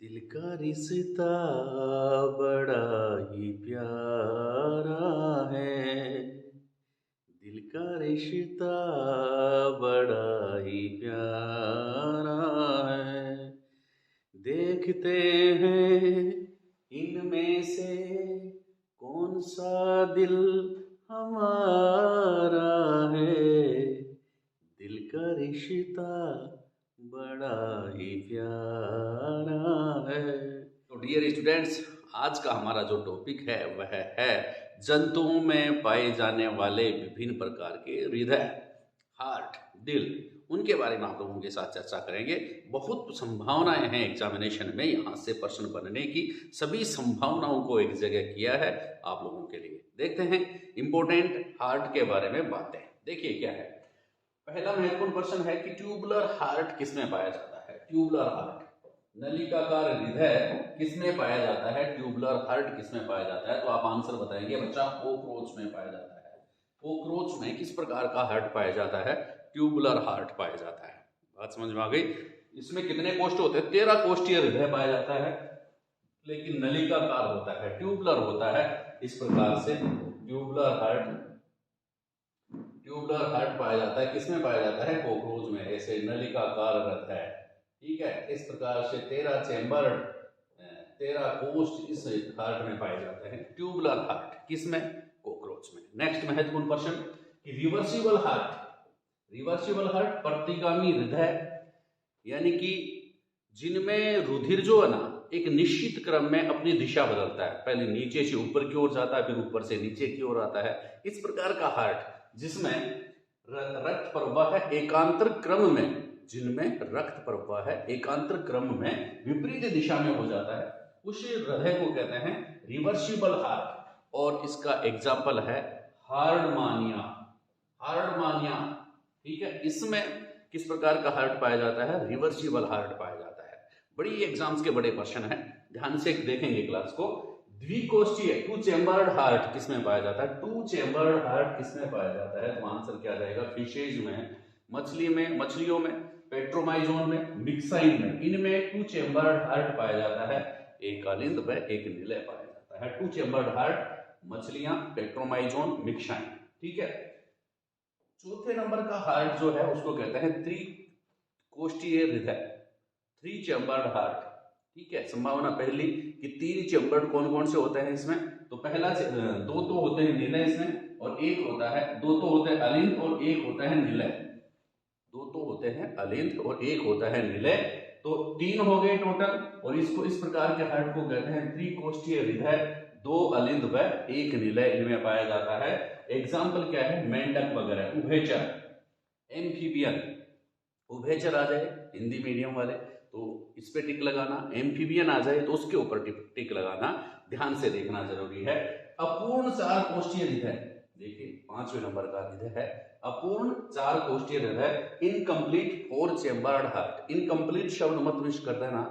दिल का रिश्ता बड़ा ही प्यारा है। दिल का रिश्ता बड़ा ही प्यारा है। देखते हैं इनमें से कौन सा दिल हमारा है। दिल का रिश्ता बड़ा ही प्यारा है। तो डियर स्टूडेंट्स, आज का हमारा जो टॉपिक है वह है जंतुओं में पाए जाने वाले विभिन्न प्रकार के हृदय, हार्ट, दिल, उनके बारे में आप लोगों के साथ चर्चा करेंगे। बहुत संभावनाएं हैं एग्जामिनेशन में यहाँ से प्रश्न बनने की। सभी संभावनाओं को एक जगह किया है आप लोगों के लिए। देखते हैं इंपॉर्टेंट हार्ट के बारे में बातें। देखिए क्या है। पहला महत्वपूर्ण प्रश्न है कि ट्यूबुलर हार्ट किसमें पाया जाता है। ट्यूबुलर हार्ट, नलिकाकार हृदय किसमें पाया जाता है। ट्यूबुलर हार्ट किसमें पाया जाता है, तो आप आंसर बताएंगे बच्चा। कोकरोच में पाया जाता है। कोकरोच में किस प्रकार का हार्ट पाया जाता है। ट्यूबुलर हार्ट पाया जाता है। बात समझ में आ गई। इसमें कितने कोष्ठ होते हैं। 13 कोष्ठीय हृदय पाया जाता है, लेकिन नलिकाकार होता है, ट्यूबुलर होता है। इस प्रकार से ट्यूबुलर हार्ट पाया जाता है। किसमें पाया जाता है। कोकरोच में। ऐसे नलिकाकार हृदय, ठीक है। इस प्रकार से 13 कोष्ठ इस हार्ट में पाए जाते हैं। ट्यूबुलर हार्ट किसमें। कोकरोच में। नेक्स्ट महत्वपूर्ण प्रश्न कि रिवर्सिबल हार्ट। रिवर्सिबल हार्ट प्रतिगामी हृदय, यानी कि जिनमें रुधिर जो है ना एक निश्चित क्रम में अपनी दिशा बदलता है। पहले नीचे से ऊपर की ओर जाता है, फिर ऊपर से नीचे की ओर आता है। इस प्रकार का हार्ट जिसमें रक्त प्रवाह एकांतर क्रम में, जिनमें रक्त प्रवाह एकांतर क्रम में विपरीत दिशा में हो जाता है, उस हृदय को कहते हैं रिवर्सिबल हार्ट। और इसका एग्जाम्पल है हार्डमानिया। हार्डमानिया, ठीक है। इसमें किस प्रकार का हार्ट पाया जाता है। रिवर्सिबल हार्ट पाया जाता है। बड़ी एग्जाम्स के बड़े क्वेश्चन है, ध्यान से देखेंगे क्लास को। द्विकोष्ठीय टू चेम्बर्ड हार्ट किसमें पाया जाता है। टू चेम्बर्ड हार्ट किसमें पाया जाता है, तो आंसर क्या जाएगा। फिशेज में, मछलियों में, पेट्रोमाइजोन में, मिक्साइन में, इनमें टू चेम्बर्ड हार्ट पाया जाता है। एक अलिंद व एक निलय पाया जाता है। टू चेम्बर्ड हार्ट मछलियां, पेट्रोमाइजोन, मिक्साइन, ठीक है। चौथे नंबर का हार्ट जो है उसको कहते हैं त्रिकोष्ठीय हृदय, थ्री चेम्बर्ड हार्ट, ठीक है। संभावना पहली कि 3 चेम्बर्ड कौन कौन से होते हैं इसमें, तो पहला दो तो होते हैं निलय इसमें, और एक होता है, दो तो होते हैं अलिंद और एक होता है निलय। दो तो होते हैं अलिंद और एक होता है निलय, तो 3 हो गए टोटल। और इसको इस प्रकार के हार्ट को कहते हैं त्रिकोष्ठीय हृदय, 2 अलिंद व 1 निलय इनमें पाया जाता है। एग्जाम्पल क्या है, मेंढक वगैरह, उभयचर, एम्फीबियन, उभयचर आ जाए हिंदी मीडियम वाले तो इस पे टिक लगाना, एम्फीबियन आ जाए तो उसके ऊपर टिक लगाना। ध्यान से देखना जरूरी है। अपूर्ण 4 कोष्ठीय हृदय, देखिए 5वें नंबर का हृदय है अपूर्ण 4 कोष्ठीय हृदय, इनकम्प्लीट 4 चेम्बर्ड हार्ट। इनकम्प्लीट शब्द मत मिस कर देना,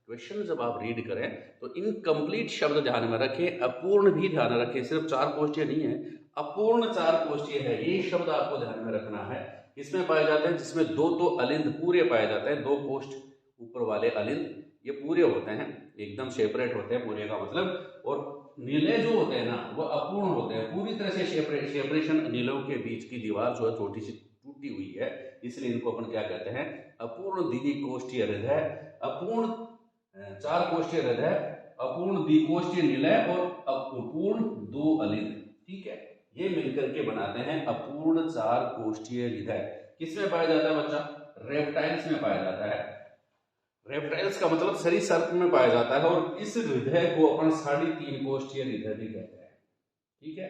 क्वेश्चन जब आप रीड करें तो इनकम्प्लीट शब्द ध्यान में रखें, अपूर्ण भी ध्यान रखें। सिर्फ 4 कोष्ठीय नहीं है, अपूर्ण 4 कोष्ठीय है, ये शब्द आपको ध्यान में रखना है। किसमें पाए जाते हैं, जिसमें 2 तो अलिंद पूरे पाए जाते हैं, 2 कोष्ठ ऊपर वाले अलिंद ये पूरे होते हैं, एकदम सेपरेट होते हैं पूरे का मतलब। और निलय जो होते हैं ना वो अपूर्ण होते हैं, पूरी तरह से सेपरेशन, निलयों के बीच की दीवार जो है छोटी सी टूटी हुई है, इसलिए इनको अपन क्या कहते हैं, अपूर्ण द्विकोष्ठीय हृदय, अपूर्ण 4 कोष्ठीय हृदय, अपूर्ण द्विकोष्ठीय निलय और अपूर्ण 2 अलिंद, ठीक है। ये मिलकर के बनाते हैं अपूर्ण 4 कोष्ठीय हृदय। किसमें पाया जाता है बच्चा, रेप्टाइल्स में पाया जाता है। रेप्टाइल्स का मतलब सरीसृप में पाया जाता है, और इस हृदय को अपन 3.5 कोष्ठीय हृदय भी कहते हैं, ठीक है।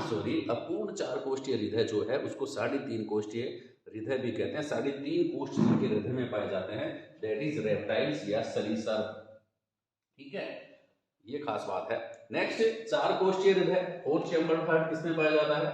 सॉरी, अपूर्ण 4 कोष्ठीय हृदय जो है उसको 3.5 कोष्ठीय हृदय भी कहते हैं। 3.5 कोष्ठीय के हृदय में पाए जाते हैं, दैट इज रेप्टाइल्स या सरीसृप, ठीक है। ये खास बात है। नेक्स्ट 4 कोष्ठीय हृदय, 4 चेम्बर्ड हार्ट किसमें पाया जाता है,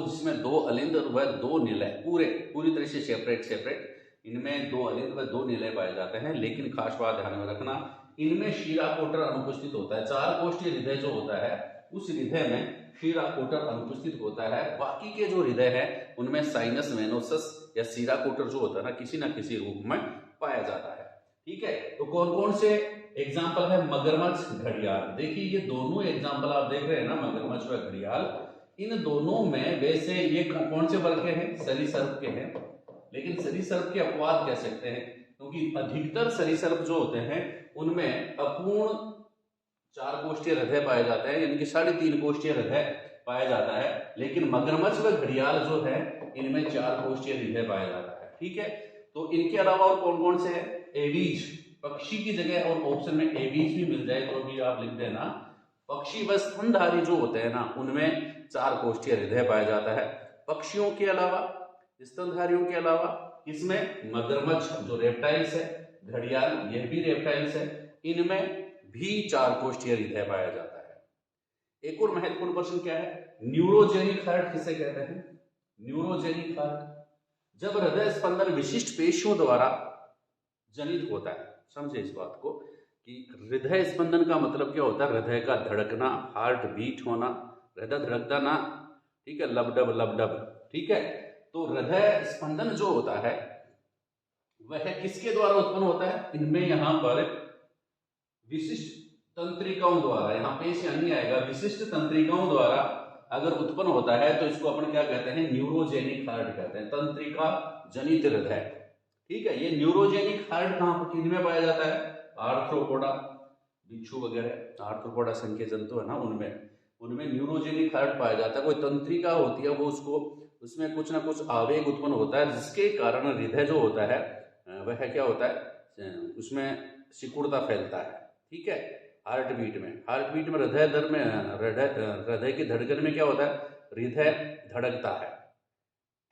जिसमें 2 अलिंद व 2 निलय, पूरी तरह से सेपरेट, इनमें 2 अलिंद व 2 निलय पाए जाते हैं। लेकिन खास बात ध्यान में रखना, इनमें शीरा कोटर अनुपस्थित होता है। 4 कोष्ठीय हृदय जो होता है उस हृदय में शीरा कोटर अनुपस्थित होता है। बाकी के जो हृदय है उनमें साइनस वेनोसस या शीरा कोटर जो होता है ना किसी रूप में पाया जाता है। ठीक है, तो कौन कौन से एग्जाम्पल है? मगरमच्छ, घड़ियाल। देखिए ये दोनों एग्जाम्पल आप देख रहे हैं ना, मगरमच्छ व घड़ियाल, इन दोनों में वैसे ये कौन से वर्ग के हैं? सरीसृप के हैं, लेकिन सरीसृप के अपवाद कह सकते हैं, क्योंकि अधिकतर सरीसृप जो होते हैं उनमें अपूर्ण 4 कोष्ठीय हृदय पाए जाते हैं, यानी कि 3.5 कोष्ठीय हृदय पाया जाता है, लेकिन मगरमच्छ व घड़ियाल जो है इनमें 4 कोष्ठीय हृदय पाया जाता है। ठीक है, तो इनके अलावा और कौन कौन से हैं? एवीज, पक्षी की जगह और ऑप्शन में एवीज भी मिल जाए तो भी आप लिख देना। पक्षी व स्तनधारी जो होते हैं ना उनमें 4 कोष्ठीय हृदय पाया जाता है। पक्षियों के अलावा, स्तनधारियों के अलावा इसमें मगरमच्छ जो रेप्टाइल्स है, घड़ियाल यह भी रेप्टाइल्स है, इनमें भी 4 कोष्ठीय हृदय पाया जाता है। एक और महत्वपूर्ण प्रश्न क्या है? न्यूरोजेनिक हार्ट किसे कहते हैं? न्यूरोजेनिक हार्ट जब हृदय स्पंदन विशिष्ट पेशियों द्वारा जनित होता है। समझे इस बात को कि हृदय स्पंदन का मतलब क्या होता है? हृदय का धड़कना, हार्ट बीट होना, हृदय धड़कता ना, ठीक है, लबडब लबडब, ठीक है। तो हृदय स्पंदन जो होता है वह किसके द्वारा उत्पन्न होता है? इनमें यहां पर विशिष्ट तंत्रिकाओं द्वारा, यहाँ पेशियां नहीं आएगा, विशिष्ट तंत्रिकाओं द्वारा अगर उत्पन्न होता है तो इसको अपन क्या कहते हैं? न्यूरोजेनिक हार्ट कहते हैं, तंत्रिका जनित हृदय। ठीक है, ये न्यूरोजेनिक हार्ट कहां पर किनमें पाया जाता है? आर्थ्रोपोडा, बिच्छू वगैरह, आर्थ्रोपोडा संघीय जंतु है ना, उनमें न्यूरोजेनिक हार्ट पाया जाता है। कोई तंत्रिका होती है, वो उसमें कुछ ना कुछ आवेग उत्पन्न होता है, जिसके कारण हृदय जो होता है वह क्या होता है? उसमें सिकुड़ता फैलता है। ठीक है, हार्ट बीट में हृदय दर में हृदय की धड़कन में क्या होता है? हृदय धड़कता है।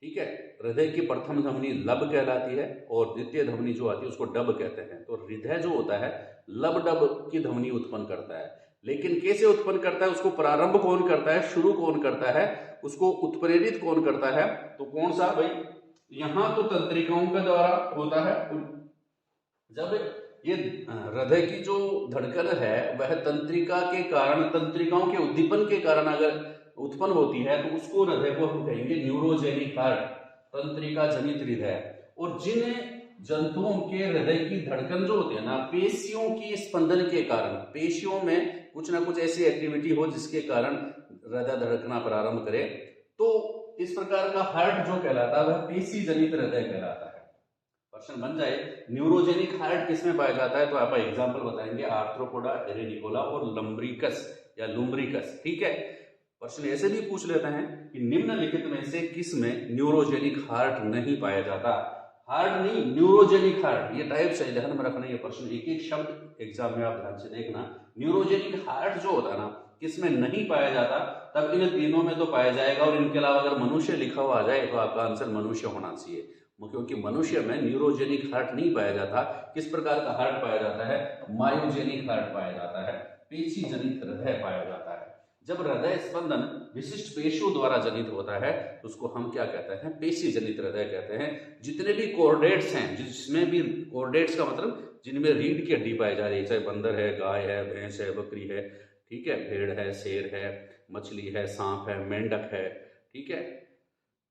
ठीक है, हृदय की प्रथम धमनी लब कहलाती है और द्वितीय धमनी जो आती है उसको डब कहते हैं। तो हृदय जो होता है लब डब की ध्वनि उत्पन्न करता है, लेकिन कैसे उत्पन्न करता है? उसको प्रारंभ कौन करता है? शुरू कौन करता है? उसको उत्प्रेरित कौन करता है? तो कौन सा भाई? यहां तो तंत्रिकाओं के द्वारा होता है। जब ये हृदय की जो धड़कन है वह तंत्रिका के कारण, तंत्रिकाओं के उद्दीपन के कारण अगर उत्पन्न होती है तो उसको हृदय को हम कहेंगे न्यूरोजेनिक हार्ट, तंत्रिका जनित हृदय। और जिन जंतुओं के हृदय की धड़कन जो होती है ना पेशियों की स्पंदन के कारण, पेशियों में कुछ ना कुछ ऐसी एक्टिविटी हो जिसके कारण हृदय धड़कना प्रारंभ करे, तो इस प्रकार का हार्ट जो कहलाता है वह पेशी जनित हृदय कहलाता है। क्वेश्चन बन जाए न्यूरोजेनिक हार्ट किसमें पाया जाता है, तो आप एग्जांपल बताएंगे आर्थ्रोपोडा, एरेनिकोला और लंब्रिकस या लुम्ब्रिकस। ठीक है, क्वेश्चन ऐसे भी पूछ लेते हैं कि निम्नलिखित में से किस में न्यूरोजेनिक हार्ट नहीं पाया जाता? हार्ट नहीं, न्यूरोजेनिक हार्ट, ये टाइप से ध्यान में रखना। ये प्रश्न एक एक शब्द एग्जाम में आप ध्यान से देखना। न्यूरोजेनिक हार्ट जो होता है ना किसमें नहीं पाया जाता? तब इन तीनों में तो पाया जाएगा, और इनके अलावा अगर मनुष्य लिखा हुआ आ जाए तो आपका आंसर मनुष्य होना चाहिए, क्योंकि मनुष्य में न्यूरोजेनिक हार्ट नहीं पाया जाता। किस प्रकार का हार्ट पाया जाता है? मायोजेनिक हार्ट पाया जाता है, पेशी जनित हृदय पाया जाता है। जब हृदय स्पंदन विशिष्ट पेशियों द्वारा जनित होता है तो उसको हम क्या कहते हैं? पेशी जनित हृदय कहते हैं। जितने भी कोर्डेट्स हैं, जिसमें भी कोर्डेट्स का मतलब जिनमें रीढ़ की हड्डी पाई जा रही है, चाहे बंदर है, गाय है, भैंस है, बकरी है, ठीक है, भेड़ है, शेर है, मछली है, सांप है, मेंढक है, ठीक है,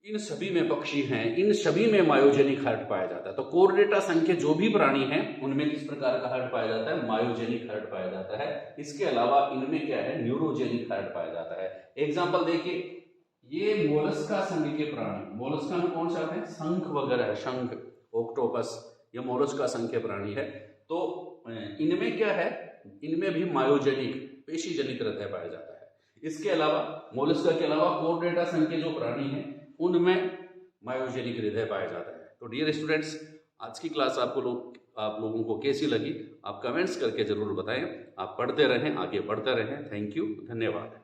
इन सभी में, पक्षी हैं, इन सभी में मायोजेनिक हार्ट पाया जाता है। तो कोर्डेटा संख्य जो भी प्राणी हैं उनमें किस प्रकार का हार्ट पाया जाता है? मायोजेनिक हार्ट पाया जाता है। इसके अलावा इनमें क्या है? न्यूरोजेनिक हार्ट पाया जाता है। एग्जांपल देखिए, ये मोलस्का संघ के प्राणी, मोलस्का में कौन सा है? शंख वगैरह है, शंख, ऑक्टोपस, ये मोलस्का संघ के प्राणी है। तो इनमें क्या है? इनमें भी मायोजेनिक, पेशी जनित हृदय पाया जाता है। इसके अलावा मोलस्का के अलावा कोर्डेटा संघ के जो प्राणी हैं उनमें मायोजेनिक हृदय पाया जाता है। तो डियर स्टूडेंट्स, आज की क्लास आप लोगों को कैसी लगी? आप कमेंट्स करके जरूर बताएं। आप पढ़ते रहें, आगे बढ़ते रहें। थैंक यू, धन्यवाद।